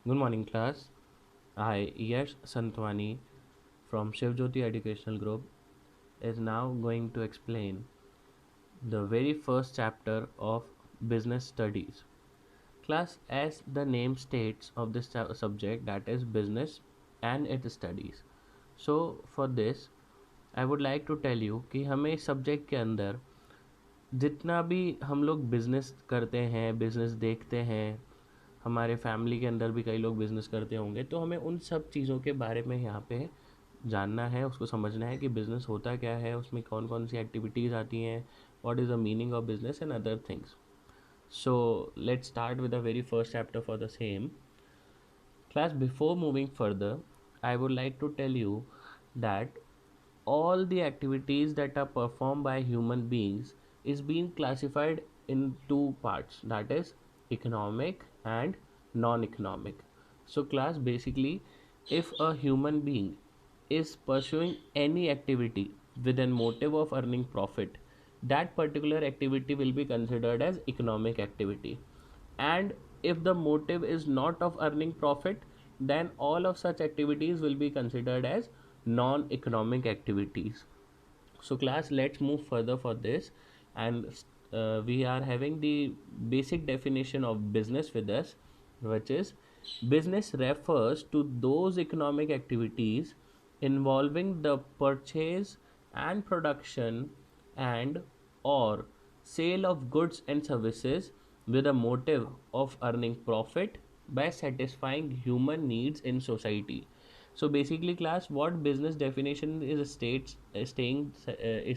Good morning, class. I, Yash Santwani from Shivjyoti Educational Group, is now going to explain the very first chapter of business studies. Class, as the name states of this subject, that is business and its studies. So, for this, I would like to tell you कि हमें इस subject के अंदर जितना भी हम लोग business करते हैं, बिजनेस देखते हैं, हमारे फैमिली के अंदर भी कई लोग बिजनेस करते होंगे, तो हमें उन सब चीज़ों के बारे में यहाँ पे जानना है, उसको समझना है कि बिजनेस होता क्या है, उसमें कौन कौन सी एक्टिविटीज़ आती हैं, what is the meaning of business and other things. So let's start with the very first chapter for the same. Class, before moving further, I would like to tell you that all the activities that are performed by human beings is being classified in two parts, that is economic and non-economic. So class, basically, if a human being is pursuing any activity with a motive of earning profit, that particular activity will be considered as economic activity. And if the motive is not of earning profit, then all of such activities will be considered as non-economic activities. So class, let's move further for this, and we are having the basic definition of business with us, which is business refers to those economic activities involving the purchase and production and or sale of goods and services with a motive of earning profit by satisfying human needs in society. So basically class, what business definition is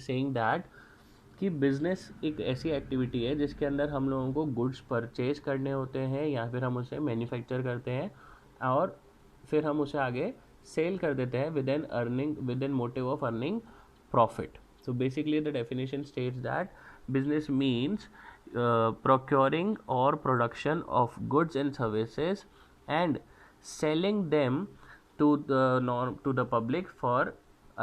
saying that कि business एक ऐसी activity है जिसके अंदर हम लोगों को goods purchase करने होते हैं या फिर हम उसे मैन्युफैक्चर करते हैं और फिर हम उसे आगे सेल कर देते हैं with an motive of earning profit. So basically the definition states that business means procuring or production of goods and services and selling them to the public for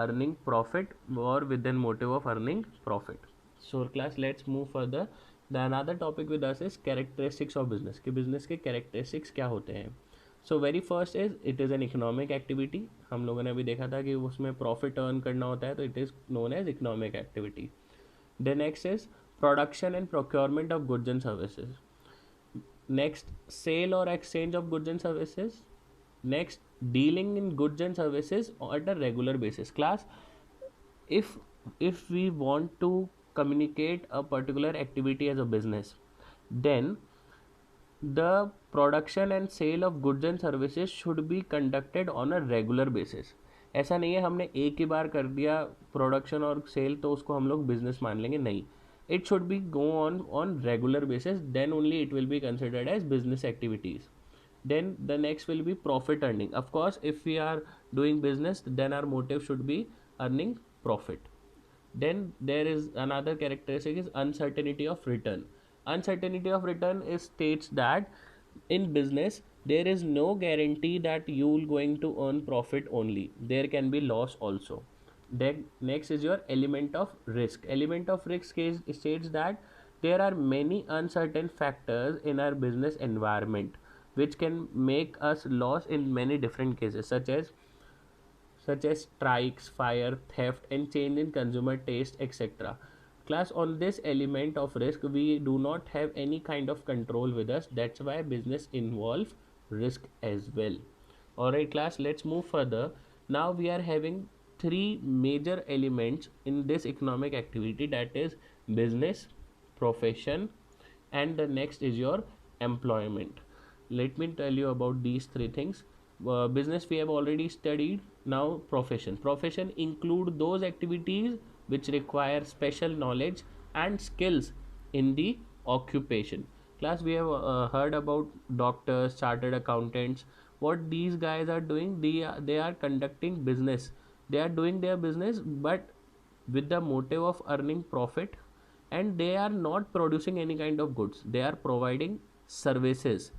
earning profit or within motive of earning profit. So class, let's move further. The another topic with us is characteristics of business. कि business के characteristics क्या होते हैं. So very first is it is an economic activity. हम लोगों ने अभी देखा था कि उसमें profit earn करना होता है, तो it is known as economic activity. The next is production and procurement of goods and services. Next, sale or exchange of goods and services. Next, dealing in goods and services at a regular basis. Class, if we want to communicate a particular activity as a business, then the production and sale of goods and services should be conducted on a regular basis. ऐसा नहीं है हमने एक ही बार कर दिया production और cell तो उसको हम लोग बिजनेस मान लेंगे, नहीं. It should be go on regular basis, then only it will be considered as business activities. Then the next will be profit earning. Of course, if we are doing business, then our motive should be earning profit. Then there is another characteristic is uncertainty of return. Uncertainty of return is states that in business there is no guarantee that you will going to earn profit only, there can be loss also. Then next is your element of risk. Element of risk is states that there are many uncertain factors in our business environment which can make us loss in many different cases, such as strikes, fire, theft, and change in consumer taste, etc. Class, on this element of risk, we do not have any kind of control with us. That's why business involve risk as well. Alright, class, let's move further. Now we are having three major elements in this economic activity, that is business, profession, and the next is your employment. Let me tell you about these three things. Business we have already studied. Now profession include those activities which require special knowledge and skills in the occupation. Class, we have heard about doctors, chartered accountants. What these guys are doing, they are conducting business, they are doing their business but with the motive of earning profit, and they are not producing any kind of goods, they are providing services,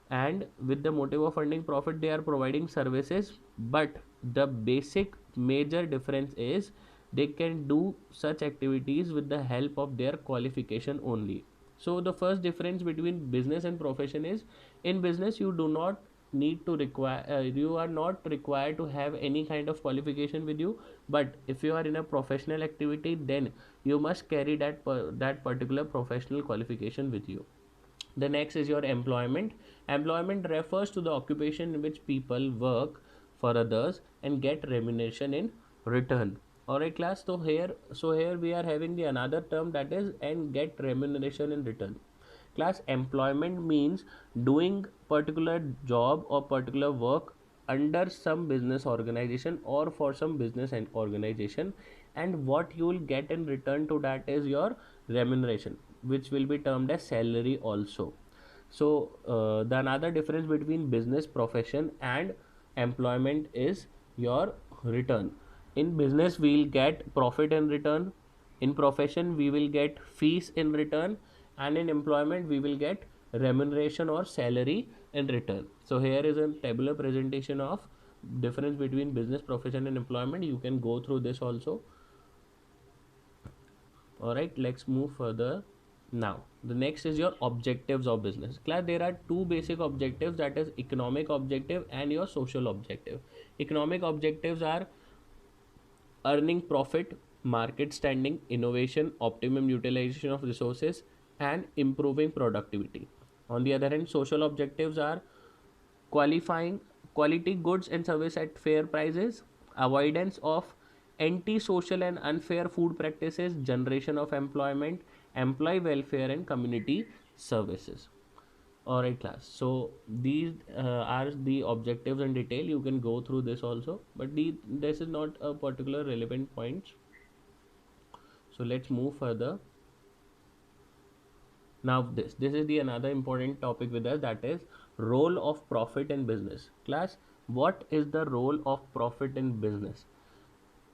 and with the motive of earning profit they are providing services. But the basic major difference is they can do such activities with the help of their qualification only. So the first difference between business and profession is, in business you do not need to require you are not required to have any kind of qualification with you, but if you are in a professional activity, then you must carry that particular professional qualification with you. The next is your employment. Employment refers to the occupation in which people work for others and get remuneration in return. Alright class, so here we are having the another term, that is and get remuneration in return. Class, employment means doing particular job or particular work under some business organization or for some business and organization, and what you will get in return to that is your remuneration, which will be termed as salary also. So the another difference between business profession and employment is your return. In business we'll get profit in return, in profession we will get fees in return, and in employment we will get remuneration or salary in return. So here is a tabular presentation of difference between business profession and employment. You can go through this also. All right, let's move further. Now the next is your objectives of business. Class, there are two basic objectives, that is economic objective and your social objective. Economic objectives are earning profit, market standing, innovation, optimum utilization of resources, and improving productivity. On the other hand, social objectives are qualifying quality goods and service at fair prices, avoidance of anti-social and unfair food practices, generation of employment, employee welfare, and community services. Alright class, so these are the objectives in detail. You can go through this also, but this is not a particular relevant point. So let's move further. Now this is the another important topic with us, that is role of profit in business. Class, what is the role of profit in business?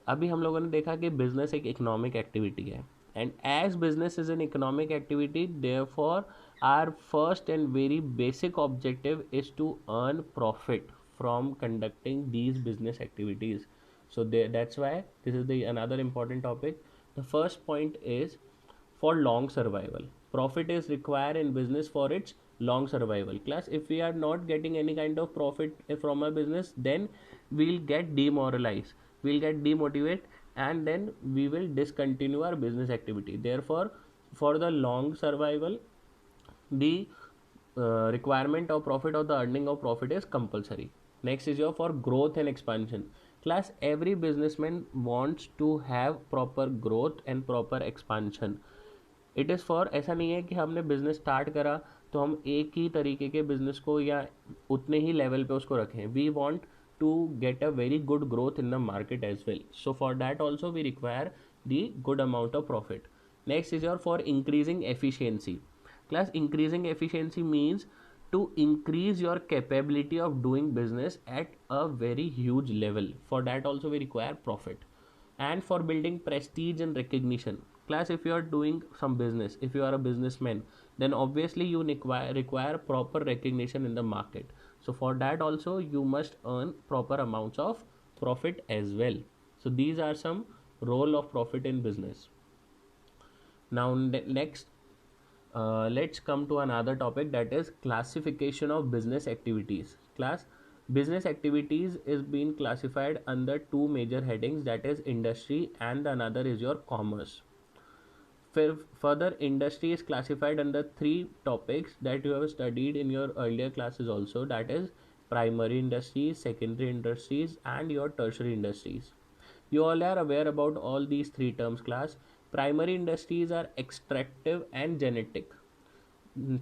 अभी हम लोगों ने देखा कि business एक economic activity है, and as business is an economic activity, therefore our first and very basic objective is to earn profit from conducting these business activities. So that's why this is the another important topic. The first point is for long survival. Profit is required in business for its long survival. Class, if we are not getting any kind of profit from a business, then we'll get demoralized, we'll get demotivated, and then we will discontinue our business activity. Therefore, for the long survival, the requirement of profit or the earning of profit is compulsory. Next is your for growth and expansion. Class, every businessman wants to have proper growth and proper expansion. It is for, ऐसा नहीं है कि हमने business start करा तो हम एक ही तरीके के बिज़नेस को या उतने ही लेवल पे उसको रखें. We want to get a very good growth in the market as well. So for that also we require the good amount of profit. Next is your for increasing efficiency. Class, increasing efficiency means to increase your capability of doing business at a very huge level. For that also we require profit. And for building prestige and recognition. Class, if you are doing some business, if you are a businessman, then obviously you require proper recognition in the market. So for that also you must earn proper amounts of profit as well. So these are some role of profit in business. Now next, let's come to another topic, that is classification of business activities. Class, business activities is being classified under two major headings, that is industry and the another is your commerce. Further, industry is classified under three topics that you have studied in your earlier classes also, that is primary industries, secondary industries, and your tertiary industries. You all are aware about all these three terms. Class, primary industries are extractive and genetic.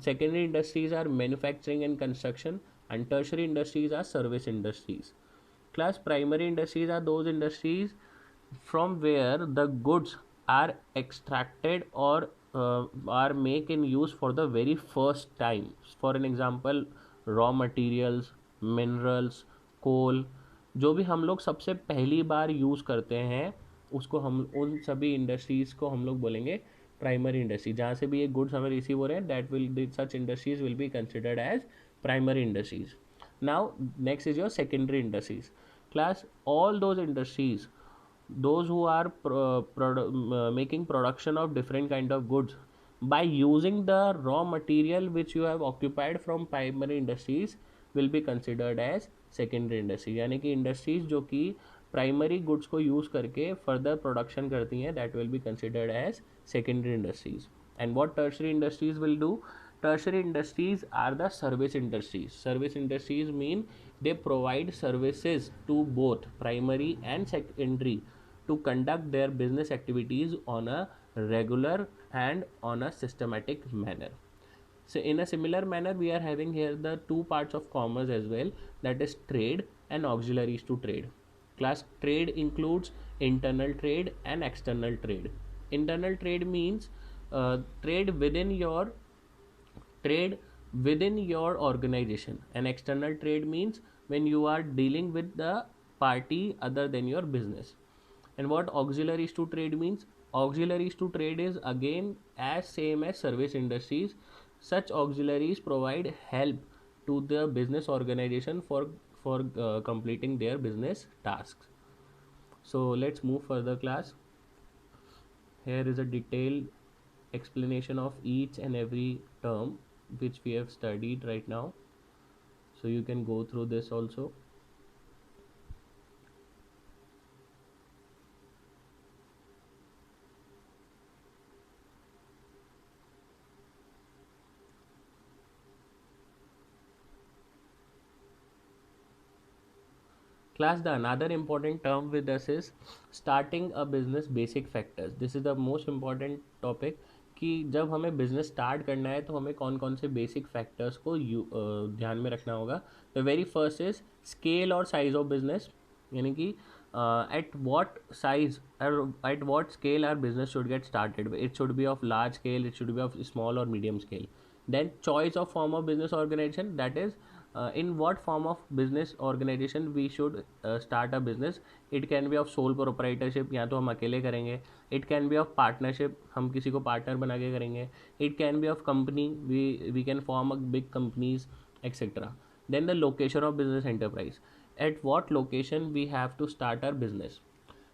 Secondary industries are manufacturing and construction, and tertiary industries are service industries. Class, primary industries are those industries from where the goods are extracted or are made in use for the very first time. For an example, raw materials, minerals, coal, जो भी हम लोग सबसे पहली बार use करते हैं उसको हम उन सभी इंडस्ट्रीज़ को हम लोग बोलेंगे प्राइमरी इंडस्ट्री. जहाँ से भी ये गुड्स हमें रिसीव हो रहे हैं, that will such industries will be considered as primary industries. Now next is your secondary industries. Class, all those industries, those who are making production of different kind of goods by using the raw material which you have occupied from primary industries, will be considered as secondary industry, यानी कि industries जो कि primary goods को use करके further production करती हैं, that will be considered as secondary industries. And what tertiary industries will do? Tertiary industries are the service industries. Service industries mean they provide services to both primary and secondary to conduct their business activities on a regular and on a systematic manner. So in a similar manner, we are having here the two parts of commerce as well, that is trade and auxiliaries to trade. Class, trade includes internal trade and external trade. Internal trade means trade within your organization, and external trade means when you are dealing with the party other than your business. And what auxiliaries to trade means? Auxiliaries to trade is again as same as service industries. Such auxiliaries provide help to the business organization for completing their business tasks. So let's move further, class. Here is a detailed explanation of each and every term which we have studied right now, so you can go through this also. Class, the another important term with us is starting a business basic factors. This is the most important topic कि जब हमें business start करना है तो हमें कौन कौन से बेसिक फैक्टर्स को ध्यान में रखना होगा. The very first is scale और साइज ऑफ बिजनेस, यानी कि at what size or at what scale our business should get started. It should be of large scale, it should be of small or medium scale. Then choice of form of business organization, that is in what form of business organization we should start a business. It can be of sole proprietorship, या तो हम अकेले करेंगे. It can be of partnership, हम किसी को partner बना के करेंगे. It can be of company, we can form a big companies, etc. Then the location of business enterprise, at what location we have to start our business.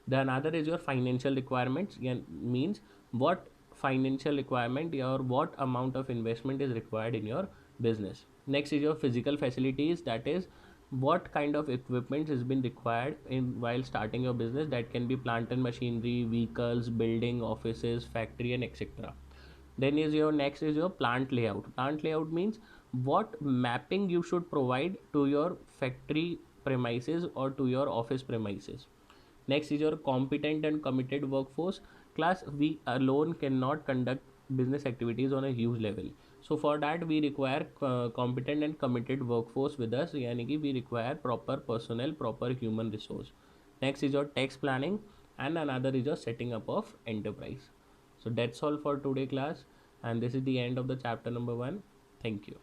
The another is your financial requirements, means what financial requirement or what amount of investment is required in your business. Next is your physical facilities, that is what kind of equipment has been required in while starting your business. That can be plant and machinery, vehicles, building, offices, factory, and etc. Then is your next is your plant layout. Plant layout means what mapping you should provide to your factory premises or to your office premises. Next is your competent and committed workforce. Class, we alone cannot conduct business activities on a huge level. So for that we require competent and committed workforce with us, yani ki we require proper personnel, proper human resource. Next is your tax planning, and another is your setting up of enterprise. So that's all for today, class, and this is the end of the chapter number 1. Thank you.